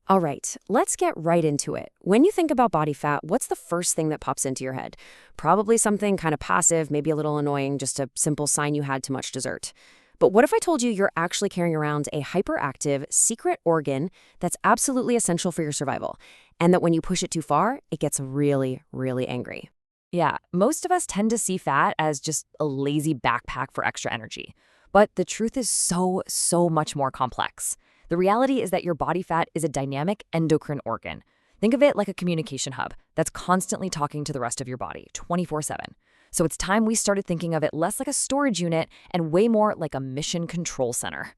All right, let's get right into it. When you think about body fat, what's the first thing that pops into your head? Probably something kind of passive, maybe a little annoying, just a simple sign you had too much dessert. But what if I told you you're actually carrying around a hyperactive, secret organ that's absolutely essential for your survival, and that when you push it too far, it gets really, really angry? Yeah, most of us tend to see fat as just a lazy backpack for extra energy. But the truth is so much more complex. The reality is that your body fat is a dynamic endocrine organ. Think of it like a communication hub that's constantly talking to the rest of your body 24/7. So it's time we started thinking of it less like a storage unit and way more like a mission control center.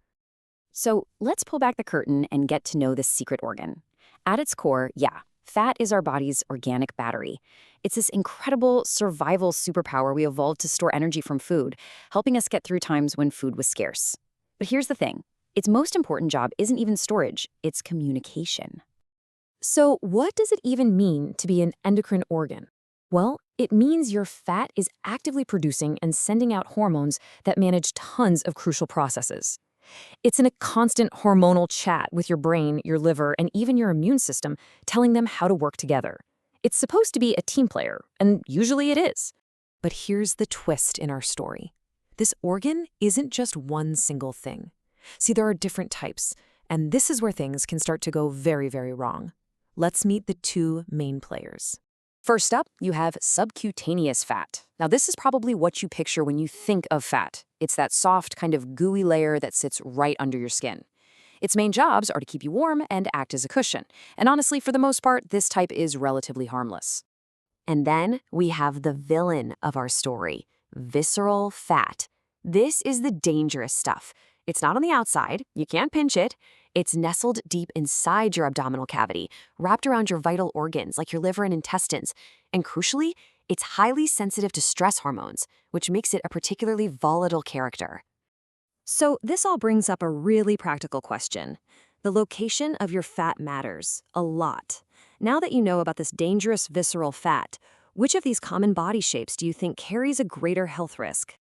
So let's pull back the curtain and get to know this secret organ. At its core, yeah, fat is our body's organic battery. It's this incredible survival superpower we evolved to store energy from food, helping us get through times when food was scarce. But here's the thing. Its most important job isn't even storage, it's communication. So what does it even mean to be an endocrine organ? Well, it means your fat is actively producing and sending out hormones that manage tons of crucial processes. It's in a constant hormonal chat with your brain, your liver, and even your immune system, telling them how to work together. It's supposed to be a team player, and usually it is. But here's the twist in our story. This organ isn't just one single thing. See, there are different types, and this is where things can start to go very, very wrong. Let's meet the two main players. First up, you have subcutaneous fat. Now, this is probably what you picture when you think of fat. It's that soft, kind of gooey layer that sits right under your skin. Its main jobs are to keep you warm and act as a cushion. And honestly, for the most part, this type is relatively harmless. And then we have the villain of our story, visceral fat. This is the dangerous stuff. It's not on the outside, you can't pinch it. It's nestled deep inside your abdominal cavity, wrapped around your vital organs like your liver and intestines. And crucially, it's highly sensitive to stress hormones, which makes it a particularly volatile character. So this all brings up a really practical question. The location of your fat matters a lot. Now that you know about this dangerous visceral fat, which of these common body shapes do you think carries a greater health risk?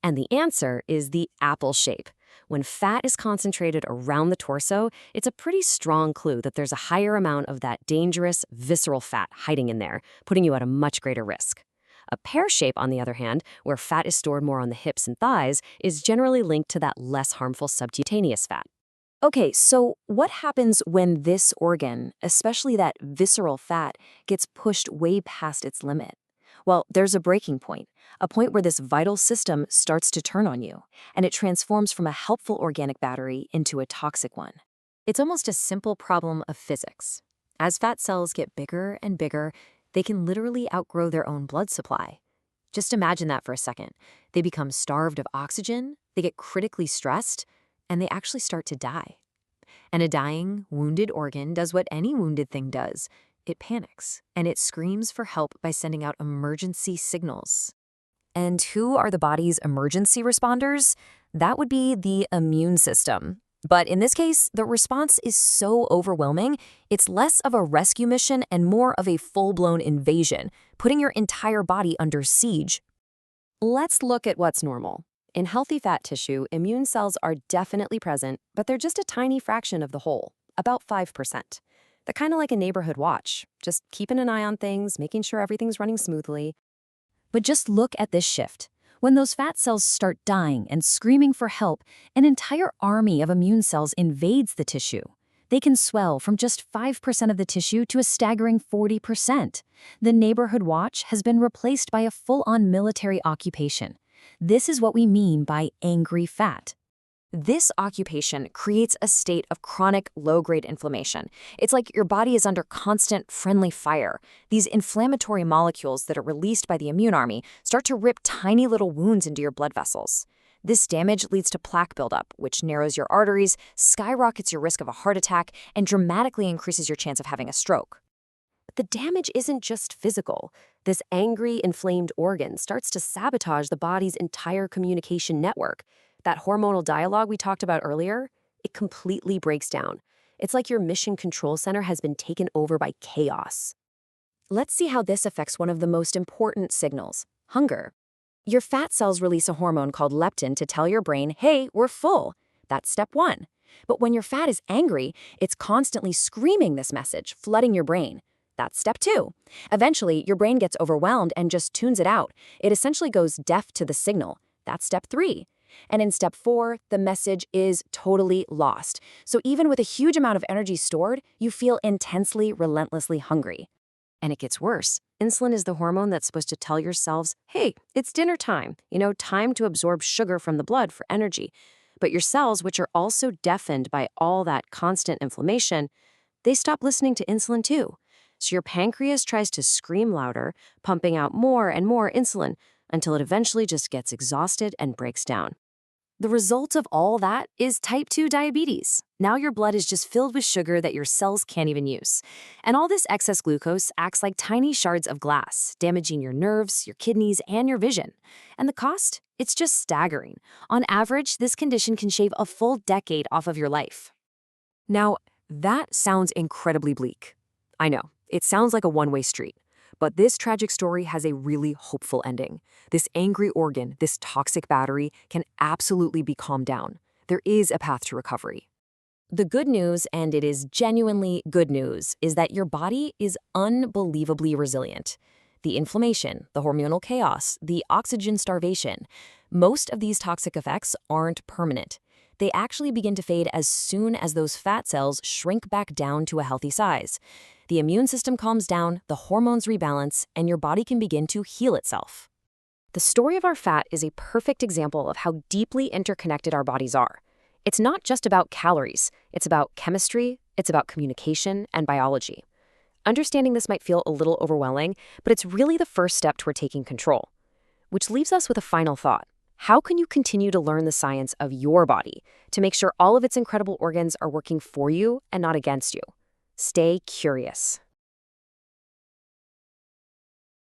And the answer is the apple shape. When fat is concentrated around the torso, it's a pretty strong clue that there's a higher amount of that dangerous visceral fat hiding in there, putting you at a much greater risk. A pear shape, on the other hand, where fat is stored more on the hips and thighs, is generally linked to that less harmful subcutaneous fat. Okay, so what happens when this organ, especially that visceral fat, gets pushed way past its limit? Well, there's a breaking point, a point where this vital system starts to turn on you, and it transforms from a helpful organic battery into a toxic one. It's almost a simple problem of physics. As fat cells get bigger and bigger, they can literally outgrow their own blood supply. Just imagine that for a second. They become starved of oxygen, they get critically stressed, and they actually start to die. And a dying, wounded organ does what any wounded thing does. It panics, and it screams for help by sending out emergency signals. And who are the body's emergency responders? That would be the immune system. But in this case, the response is so overwhelming, it's less of a rescue mission and more of a full-blown invasion, putting your entire body under siege. Let's look at what's normal. In healthy fat tissue, immune cells are definitely present, but they're just a tiny fraction of the whole, about 5%. They're kind of like a neighborhood watch, just keeping an eye on things, making sure everything's running smoothly. But just look at this shift. When those fat cells start dying and screaming for help, an entire army of immune cells invades the tissue. They can swell from just 5% of the tissue to a staggering 40%. The neighborhood watch has been replaced by a full-on military occupation. This is what we mean by angry fat. This occupation creates a state of chronic low-grade inflammation. It's like your body is under constant friendly fire. These inflammatory molecules that are released by the immune army start to rip tiny little wounds into your blood vessels. This damage leads to plaque buildup, which narrows your arteries, skyrockets your risk of a heart attack, and dramatically increases your chance of having a stroke. But the damage isn't just physical. This angry, inflamed organ starts to sabotage the body's entire communication network. That hormonal dialogue we talked about earlier, it completely breaks down. It's like your mission control center has been taken over by chaos. Let's see how this affects one of the most important signals, hunger. Your fat cells release a hormone called leptin to tell your brain, hey, we're full. That's step one. But when your fat is angry, it's constantly screaming this message, flooding your brain. That's step 2. Eventually, your brain gets overwhelmed and just tunes it out. It essentially goes deaf to the signal. That's step 3. And in step 4, the message is totally lost. So even with a huge amount of energy stored, you feel intensely, relentlessly hungry. And it gets worse. Insulin is the hormone that's supposed to tell your cells, hey, it's dinner time, time to absorb sugar from the blood for energy. But your cells, which are also deafened by all that constant inflammation, they stop listening to insulin too. So your pancreas tries to scream louder, pumping out more and more insulin until it eventually just gets exhausted and breaks down. The result of all that is type 2 diabetes. Now your blood is just filled with sugar that your cells can't even use. And all this excess glucose acts like tiny shards of glass, damaging your nerves, your kidneys, and your vision. And the cost? It's just staggering. On average, this condition can shave a full decade off of your life. Now, that sounds incredibly bleak. I know, it sounds like a one-way street. But this tragic story has a really hopeful ending. This angry organ, this toxic battery, can absolutely be calmed down. There is a path to recovery. The good news, and it is genuinely good news, is that your body is unbelievably resilient. The inflammation, the hormonal chaos, the oxygen starvation, most of these toxic effects aren't permanent. They actually begin to fade as soon as those fat cells shrink back down to a healthy size. The immune system calms down, the hormones rebalance, and your body can begin to heal itself. The story of our fat is a perfect example of how deeply interconnected our bodies are. It's not just about calories, it's about chemistry, it's about communication and biology. Understanding this might feel a little overwhelming, but it's really the first step toward taking control. Which leaves us with a final thought. How can you continue to learn the science of your body to make sure all of its incredible organs are working for you and not against you? Stay curious.